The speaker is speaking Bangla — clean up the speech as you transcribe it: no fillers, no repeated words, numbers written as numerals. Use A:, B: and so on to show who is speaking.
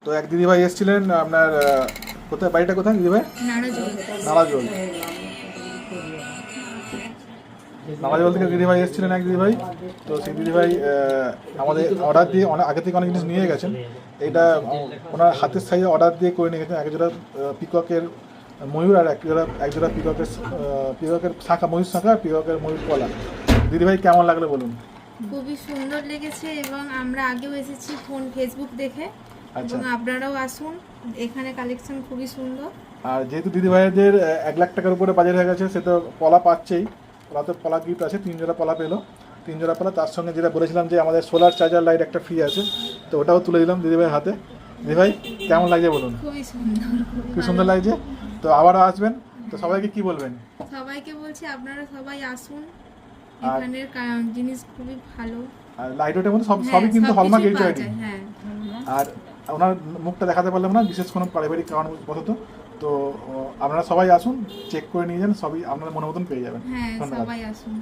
A: তো এক দিদিভাই এসেছিলেন আপনার কোথায়, বাড়িটা কোথায় দিদিভাই? নারাজল। নারাজল থেকে দিদিভাই এসেছিলেন এক দিদিভাই। তো সেই দিদিভাই আমাদের অর্ডার দিয়ে অনেক আগে থেকে অনেক জিনিস নিয়ে গেছেন। এইটা ওনার হাতের সাইজে অর্ডার দিয়ে করে নিয়ে গেছেন। একজোড়া পিককের ময়ূর আর একজোড়া পিককের শাঁখা, ময়ূর শাঁখা আর পিককের ময়ূর কলা। দিদিভাই কেমন লাগলো বলুন?
B: খুবই সুন্দর লেগেছে এবং আমরা আগেও এসেছি ফেসবুক দেখে।
A: আচ্ছা,
B: এবং আপনারাও আসুন, এখানে কালেকশন খুবই সুন্দর।
A: আর যেহেতু দিদিভাইদের 1,00,000 টাকার উপরে বাজার হয়ে গেছে, সে তো পলা পাচ্ছেই। পলাতে পলা গিফট আছে, 3 জোড়া পলা পেলো, 3 জোড়া পলা। তার সঙ্গে যেটা বলেছিলাম যে আমাদের সোলার চার্জার লাইট একটা ফ্রি আছে, তো ওটাও তুলে দিলাম দিদিভাইয়ের হাতে। দিদিভাই কেমন লাগছে বলুন?
B: খুবই সুন্দর,
A: খুব সুন্দর লাগছে। তো আবারও আসবেন, তো সবাইকে কি বলবেন?
B: সবাইকে বলছি আপনারা সবাই আসুন,
A: আর
B: এখানের জিনিস খুবই ভালো।
A: আর লাইট ওটার মধ্যে সবই কিন্তু হলমার্ক এইচআইডি।
B: হ্যাঁ,
A: আর ওনার মুখটা দেখাতে পারলাম না, বিশেষ কোনো পারিবারিক কারণ বশত। তো আপনারা সবাই আসুন, চেক করে নিয়ে যান, সবই আপনার মনের মতন পেয়ে যাবেন।
B: হ্যাঁ,
A: ধন্যবাদ।
B: সবাই আসুন।